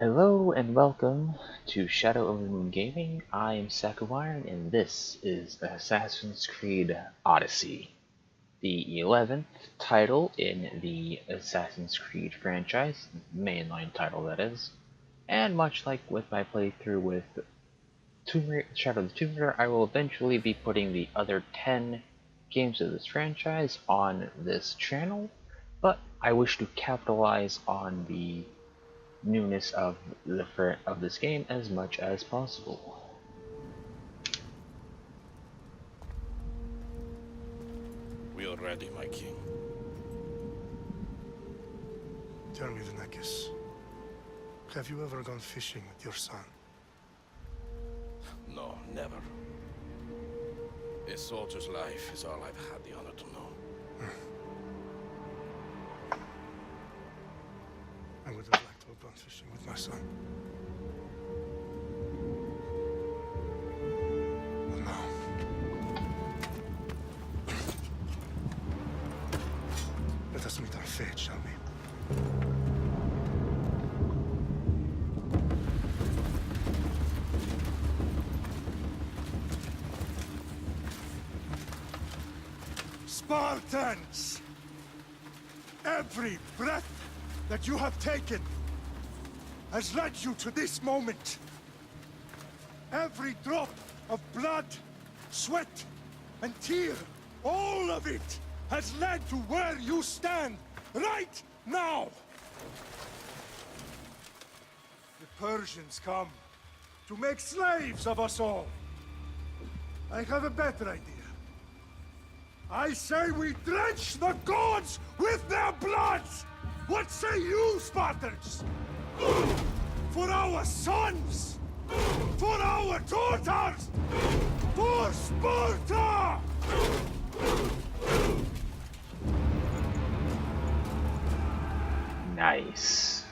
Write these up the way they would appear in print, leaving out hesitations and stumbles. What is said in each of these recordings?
Hello and welcome to Shadow of the Moon Gaming. I am SakuIron and this is Assassin's Creed Odyssey, the 11th title in the Assassin's Creed franchise, mainline title that is. And much like with my playthrough with Shadow of the Tomb Raider, I will eventually be putting the other 10 games of this franchise on this channel, but I wish to capitalize on the newness of this game as much as possible. We are ready, my king. Tell me, Leonidas, have you ever gone fishing with your son? No, never. A soldier's life is all I've had the honor to know. I would have liked to have gone fishing with my son. But no. Let us meet our fate, shall we? Spartans! Every breath that you have taken has led you to this moment. Every drop of blood, sweat, and tear, all of it has led to where you stand right now. The Persians come to make slaves of us all. I have a better idea. I say we drench the gods with their bloods! What say you, Spartans? For our sons! For our daughters! For Sparta! Nice.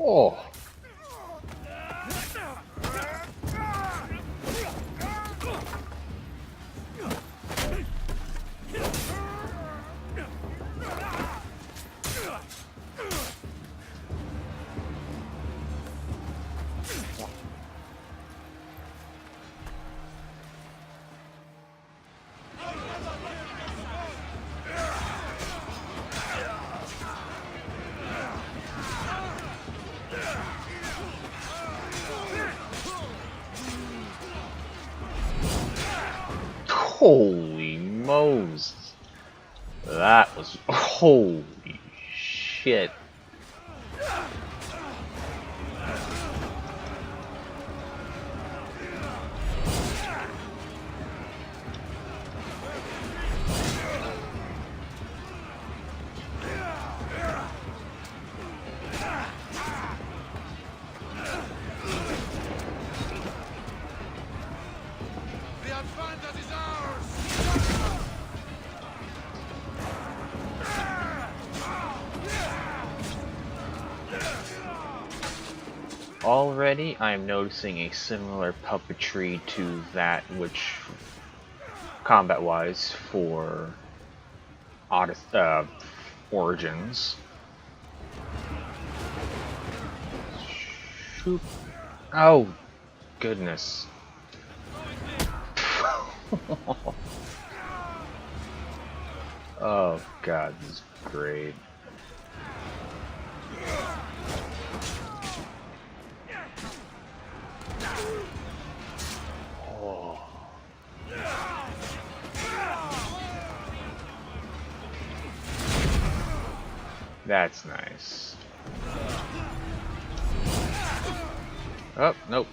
Oh. Holy Moses. That was holy shit. The advantage is ours! Already, I am noticing a similar puppetry to that which, combat-wise, for Origins. Shoot. Oh, goodness. Oh god, this is great. Oh. That's nice. Oh, nope.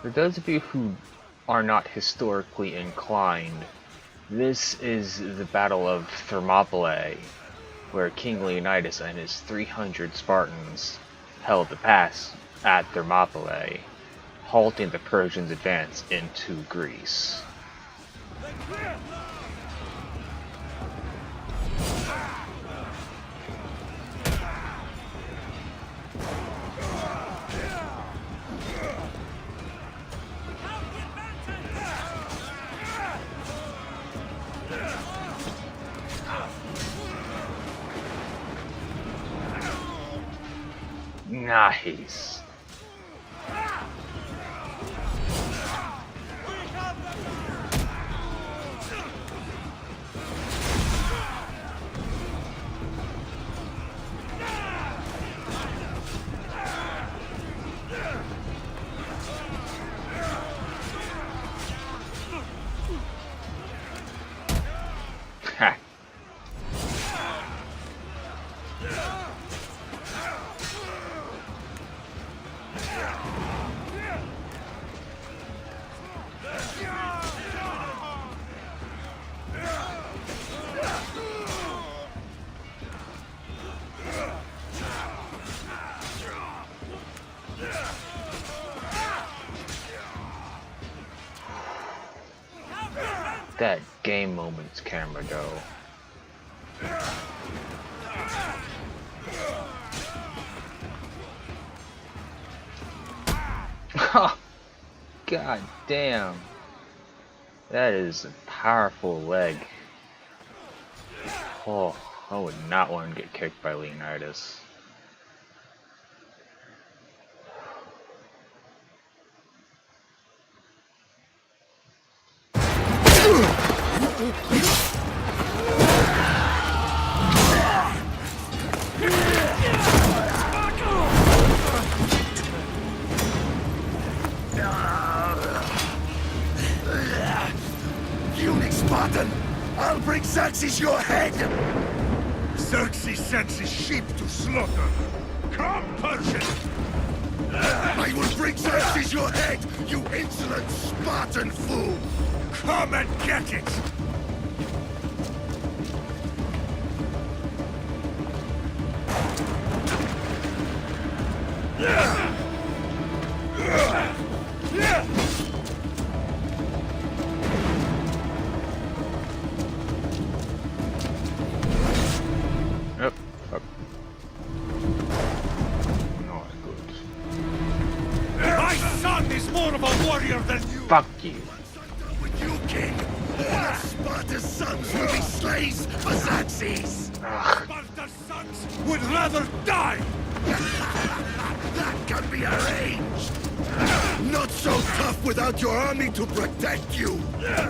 For those of you who are not historically inclined, This is the Battle of Thermopylae, where King Leonidas and his 300 Spartans held the pass at Thermopylae, halting the Persians' advance into Greece. Nice. Ha. That game moments camera though. God damn. That is a powerful leg. Oh, I would not want to get kicked by Leonidas. Puny Spartan! I'll bring Xerxes your head! Xerxes sends his sheep to slaughter. Come, Persian! I will bring Xerxes your head, you insolent Spartan fool! Come and get it! Yep. Fuck. Not good. My son is more of a warrior than you! Fuck you. Once I'm done with you, King, all of Sparta's sons will be slaves for Xerxes! Ugh. Sparta's sons would rather die! That can be arranged! Not so tough without your army to protect you!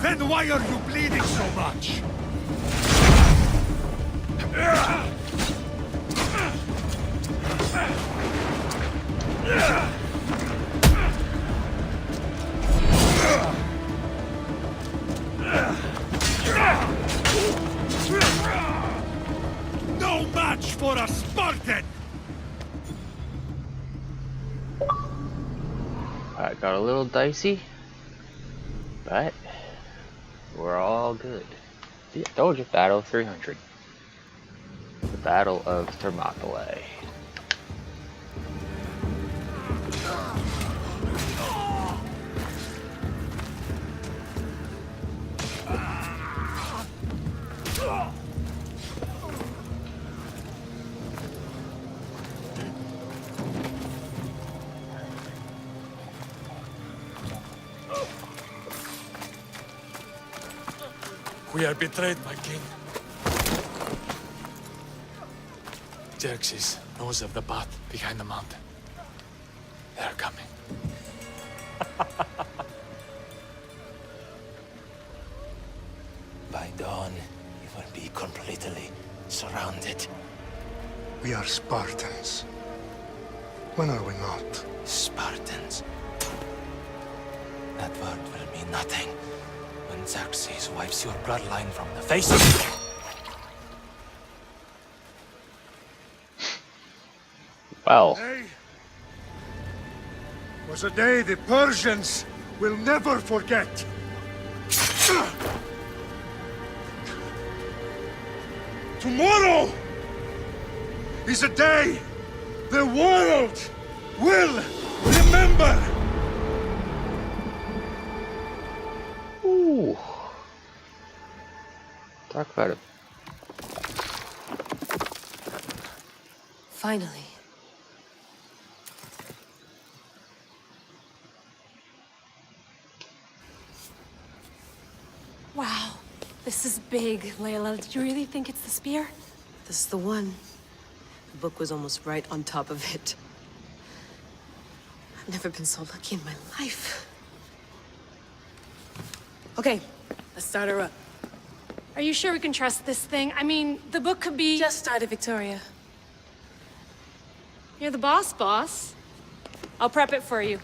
Then why are you bleeding so much? No match for a Spartan! Alright, got a little dicey, but we're all good. See, I told you, Battle of 300. The Battle of Thermopylae. We are betrayed, my king. Xerxes knows of the path behind the mountain. They are coming. By dawn, you will be completely surrounded. We are Spartans. When are we not? Spartans. That word will mean nothing when Xerxes wipes your bloodline from the face of the Well, Today was a day the Persians will never forget. Tomorrow is a day the world will remember. Ooh. Talk about it. Finally. Wow, this is big, Layla. Did you really think it's the spear? This is the one. The book was almost right on top of it. I've never been so lucky in my life. Okay, let's start her up. Are you sure we can trust this thing? I mean, the book could be... Just started, Victoria. You're the boss. I'll prep it for you.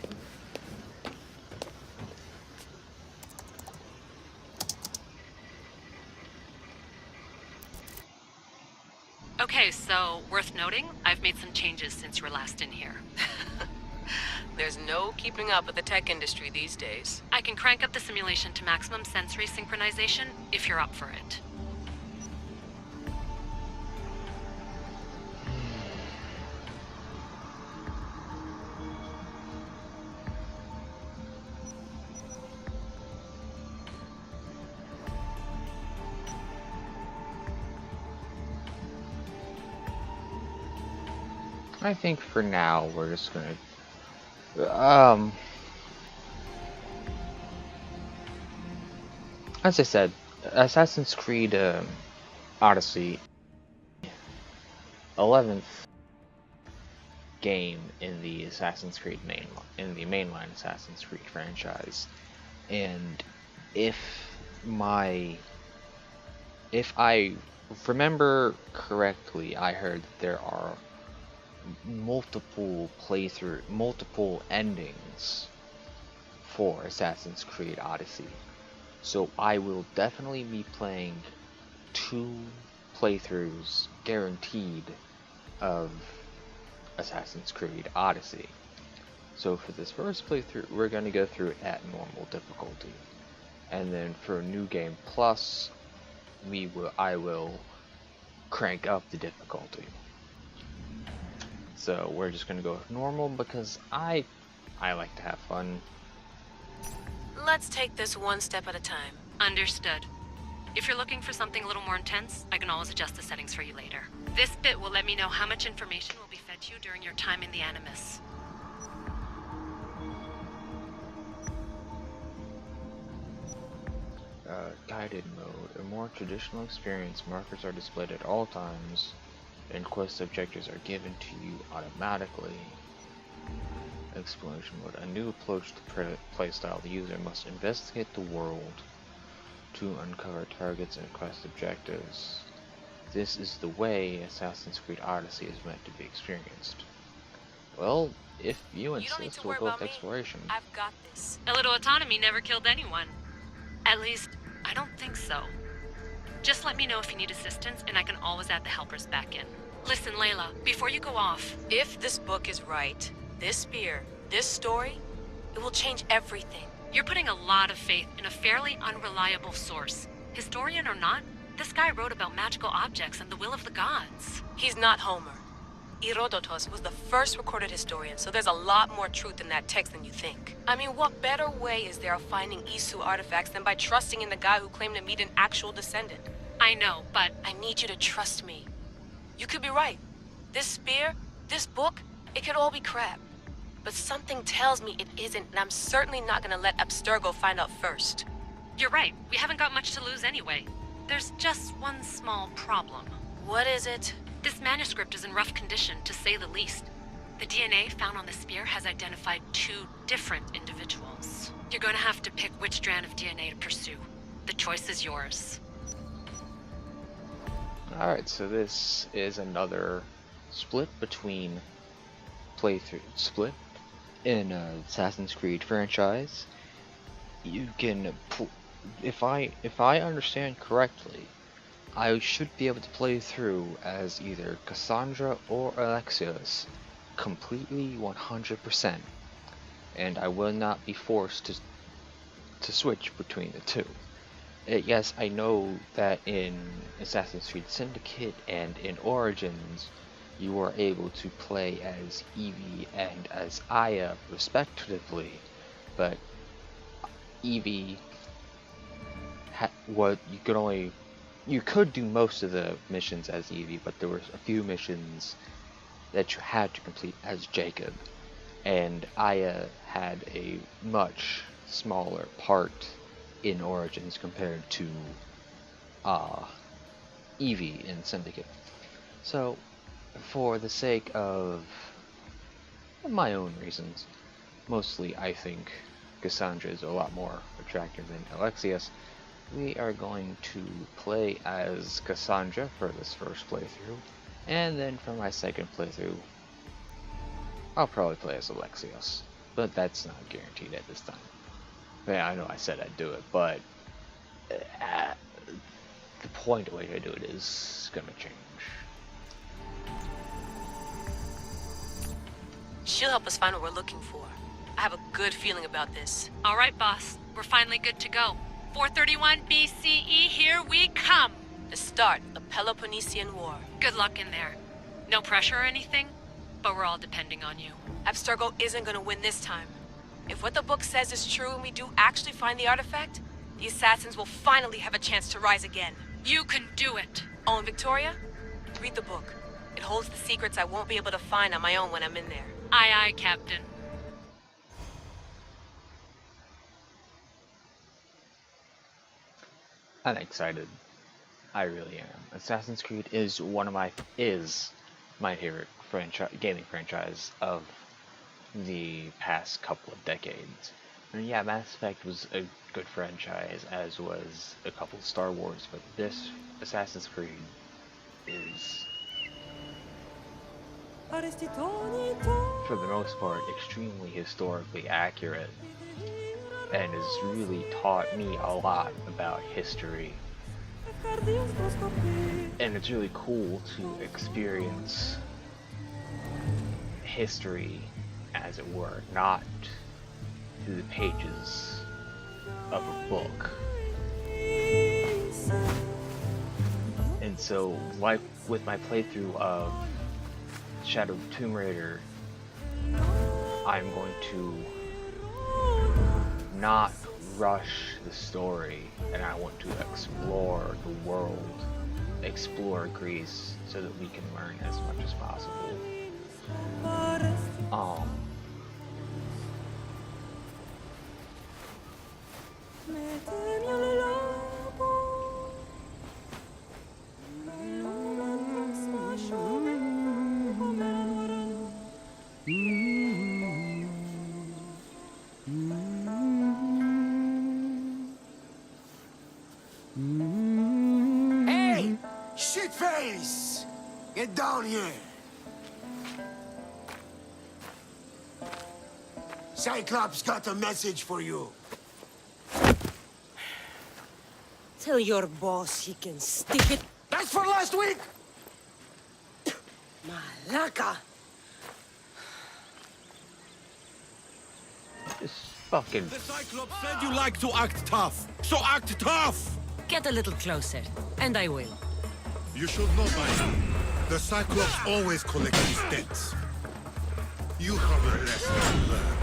Okay, so worth noting, I've made some changes since you were last in here. There's no keeping up with the tech industry these days. I can crank up the simulation to maximum sensory synchronization if you're up for it. I think for now we're just gonna as I said, Assassin's Creed Odyssey, 11th game in the Assassin's Creed mainline Assassin's Creed franchise, and if I remember correctly, I heard that there are multiple endings for Assassin's Creed Odyssey. So I will definitely be playing 2 playthroughs guaranteed of Assassin's Creed Odyssey. So for this first playthrough, we're going to go through it at normal difficulty. And then for New Game Plus, I will crank up the difficulty. So we're just gonna go with normal because I like to have fun. Let's take this one step at a time. Understood. If you're looking for something a little more intense, I can always adjust the settings for you later. This bit will let me know how much information will be fed to you during your time in the Animus. Guided mode. A more traditional experience. Markers are displayed at all times, and quest objectives are given to you automatically. Exploration mode. A new approach to playstyle. The user must investigate the world to uncover targets and quest objectives. This is the way Assassin's Creed Odyssey is meant to be experienced. Well, if you insist, we'll go with exploration. I've got this. A little autonomy never killed anyone. At least, I don't think so. Just let me know if you need assistance, and I can always add the helpers back in. Listen, Layla, before you go off... If this book is right, this spear, this story, it will change everything. You're putting a lot of faith in a fairly unreliable source. Historian or not, this guy wrote about magical objects and the will of the gods. He's not Homer. Herodotus was the first recorded historian, so there's a lot more truth in that text than you think. I mean, what better way is there of finding Isu artifacts than by trusting in the guy who claimed to meet an actual descendant? I know, but... I need you to trust me. You could be right. This spear, this book, it could all be crap. But something tells me it isn't, and I'm certainly not gonna let Abstergo find out first. You're right. We haven't got much to lose anyway. There's just one small problem. What is it? This manuscript is in rough condition, to say the least. The DNA found on the spear has identified 2 different individuals. You're going to have to pick which strand of DNA to pursue. The choice is yours. Alright, so this is another split between split in Assassin's Creed franchise. You can, if I understand correctly, I should be able to play through as either Cassandra or Alexios completely 100%, and I will not be forced to switch between the two. Yes, I know that in Assassin's Creed Syndicate and in Origins, you were able to play as Evie and as Aya, respectively, but Evie, you could do most of the missions as Evie, but there were a few missions that you had to complete as Jacob, and Aya had a much smaller part in Origins compared to Evie in Syndicate. So, for the sake of my own reasons, mostly I think Cassandra is a lot more attractive than Alexius, we are going to play as Cassandra for this first playthrough, and then for my second playthrough, I'll probably play as Alexios, but that's not guaranteed at this time. Yeah, I know I said I'd do it, but the point at which I do it is gonna change. She'll help us find what we're looking for. I have a good feeling about this. All right, boss. We're finally good to go. 431 BCE, here we come! The start of Peloponnesian War. Good luck in there. No pressure or anything, but we're all depending on you. Abstergo isn't gonna win this time. If what the book says is true and we do actually find the artifact, the assassins will finally have a chance to rise again. You can do it! Oh, and Victoria? Read the book. It holds the secrets I won't be able to find on my own when I'm in there. Aye, aye, Captain. I'm excited. I really am. Assassin's Creed is my favorite gaming franchise of the past couple of decades. And yeah, Mass Effect was a good franchise, as was a couple of Star Wars, but this Assassin's Creed is, for the most part, extremely historically accurate, and has really taught me a lot about history. And it's really cool to experience history, as it were, not through the pages of a book. And so, like with my playthrough of Shadow of the Tomb Raider, I'm going to not rush the story, and I want to explore the world, explore Greece, so that we can learn as much as possible. Hey! Shitface! Get down here! Cyclops got a message for you. Tell your boss he can stick it. That's for last week! Malaka! This fucking... The Cyclops said you like to act tough, so act tough! Get a little closer, and I will. You should know by now. The Cyclops always collect his debts. You have a lesson to learn.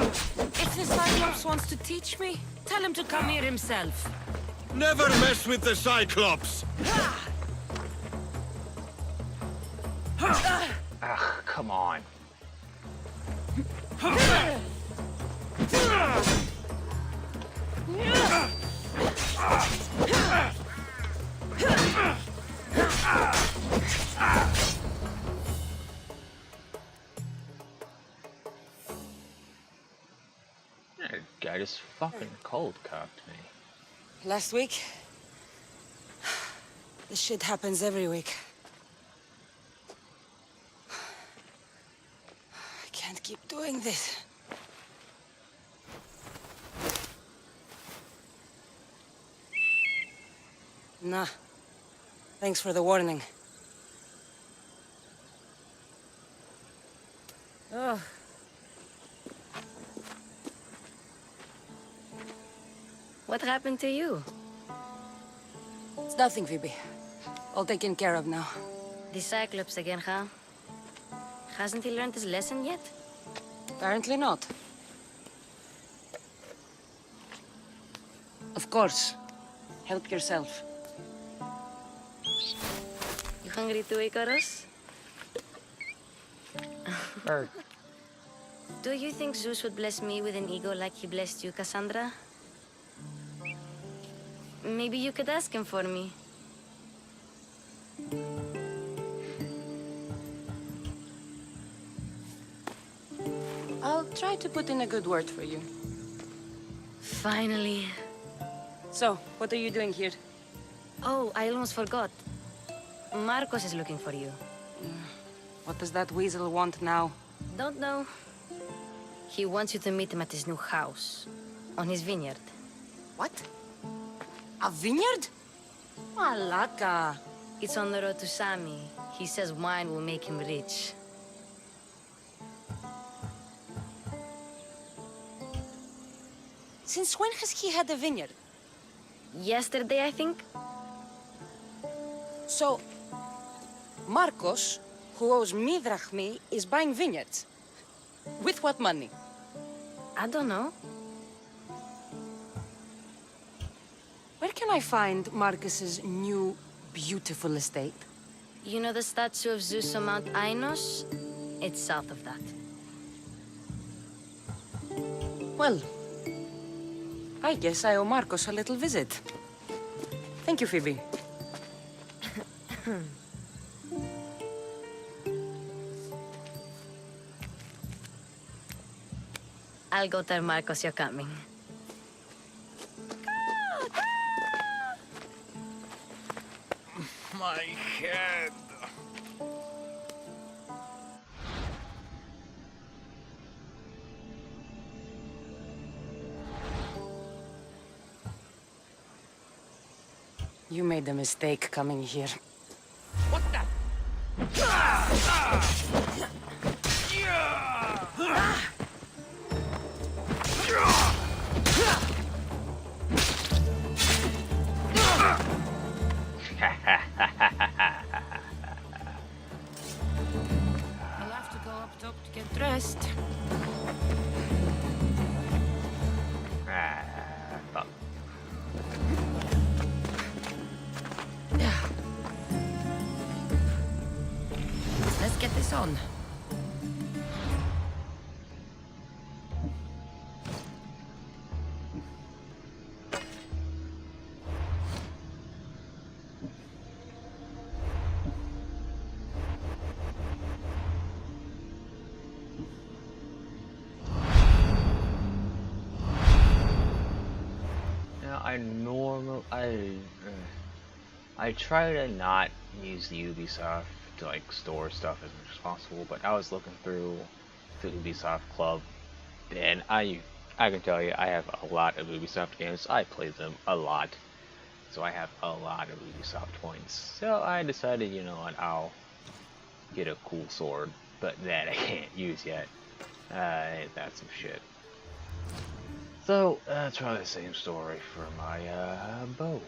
If the Cyclops wants to teach me, tell him to come here himself. Never mess with the Cyclops! Ugh, come on. That guy just fucking cold cocked me. Last week? This shit happens every week. I can't keep doing this. Nah. Thanks for the warning. Oh. What happened to you? It's nothing, Phoebe. All taken care of now. The Cyclops again, huh? Hasn't he learned his lesson yet? Apparently not. Of course. Help yourself. You hungry too, Icarus? Do you think Zeus would bless me with an ego like he blessed you, Cassandra? Maybe you could ask him for me. I'll try to put in a good word for you. Finally. So, what are you doing here? Oh, I almost forgot. Marcos is looking for you. What does that weasel want now? Don't know. He wants you to meet him at his new house. On his vineyard. What? A vineyard? Malaka. It's on the road to Sami. He says wine will make him rich. Since when has he had a vineyard? Yesterday, I think? So, Marcos, who owes me drachmi, is buying vineyards. With what money? I don't know. Where can I find Marcus's new, beautiful estate? You know the statue of Zeus on Mount Ainos? It's south of that. Well, I guess I owe Marcos a little visit. Thank you, Phoebe. I'll go tell Marcos you're coming. My head. You made a mistake coming here. What the? I'll have to go up top to get dressed. Fuck. Let's get this on. I try to not use the Ubisoft to like store stuff as much as possible, but I was looking through the Ubisoft Club, and I can tell you I have a lot of Ubisoft games. I play them a lot, so I have a lot of Ubisoft points. So I decided, you know what, I'll get a cool sword, but that I can't use yet. That's some shit. So that's probably the same story for my bow.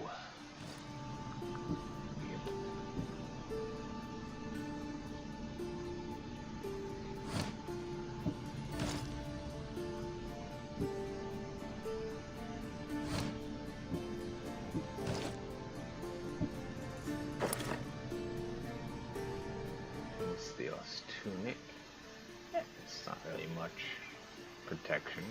Tunic. It's not really much protection.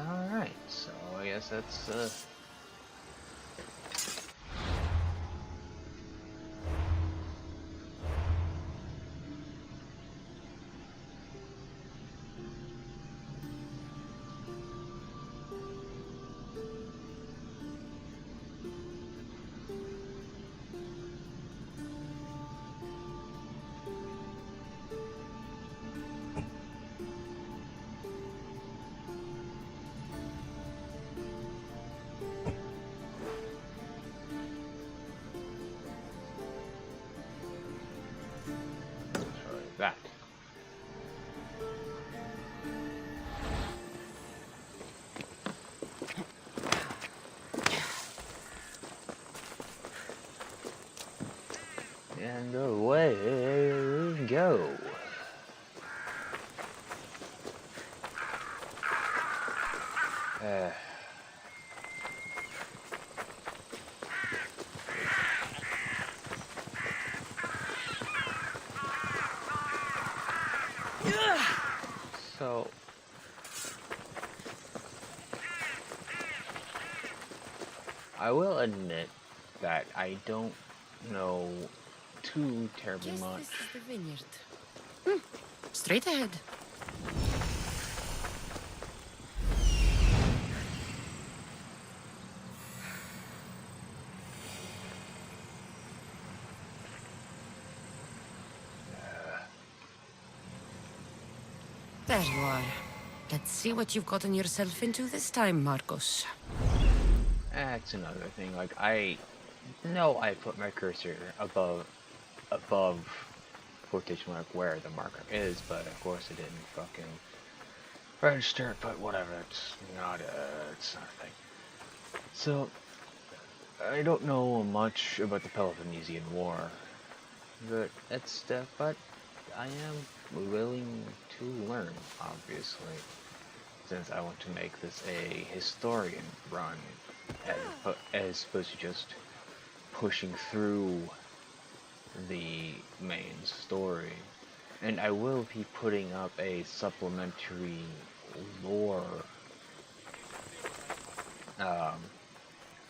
Alright, so I guess that's And away we go. So I will admit that I don't know too terribly much. This is the vineyard. Straight ahead. There you are. Let's see what you've gotten yourself into this time, Marcos. That's another thing. Like, I know I put my cursor above quotation mark where the marker is, but of course it didn't fucking register. But whatever, it's not a thing. So I don't know much about the Peloponnesian War, but I am willing to learn, obviously, since I want to make this a historian run, as opposed to just pushing through the main story. And I will be putting up a supplementary lore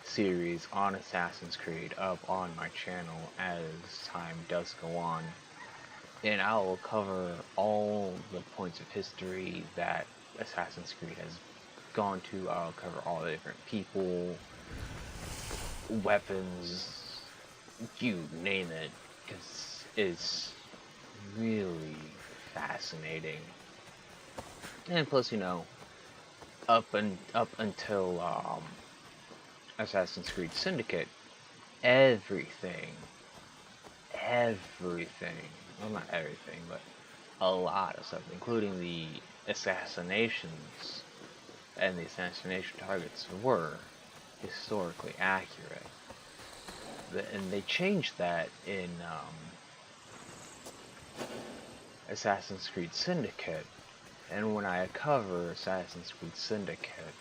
series on Assassin's Creed up on my channel as time does go on. And I will cover all the points of history that Assassin's Creed has gone to. I'll cover all the different people, weapons, you name it, because it's really fascinating. And plus, you know, up until Assassin's Creed Syndicate, everything, well, not everything, but a lot of stuff, including the assassinations and the assassination targets, were historically accurate. And they changed that in Assassin's Creed Syndicate. And when I cover Assassin's Creed Syndicate,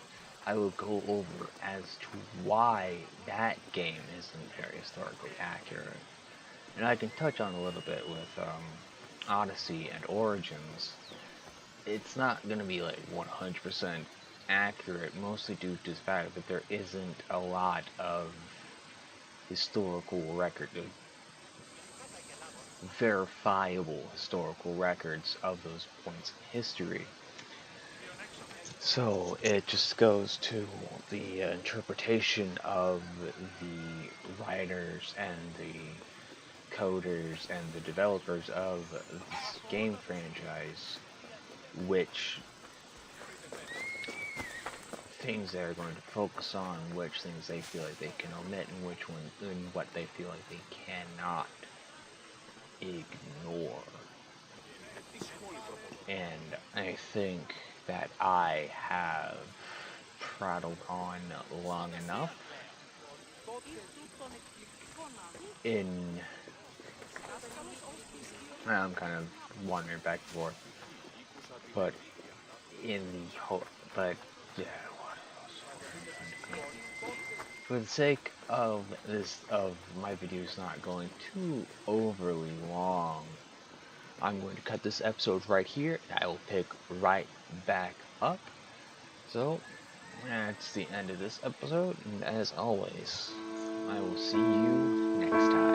I will go over as to why that game isn't very historically accurate. And I can touch on a little bit with Odyssey and Origins. It's not going to be like 100% accurate, mostly due to the fact that there isn't a lot of historical record, verifiable historical records of those points in history. So it just goes to the interpretation of the writers and the coders and the developers of this game franchise, which things they're going to focus on, which things they feel like they can omit, and what they feel like they cannot ignore. And I think that I have prattled on long enough I'm kind of wandering back and forth, but for the sake of my videos not going too overly long, I'm going to cut this episode right here, and I will pick right back up. So that's the end of this episode, and as always, I will see you next time.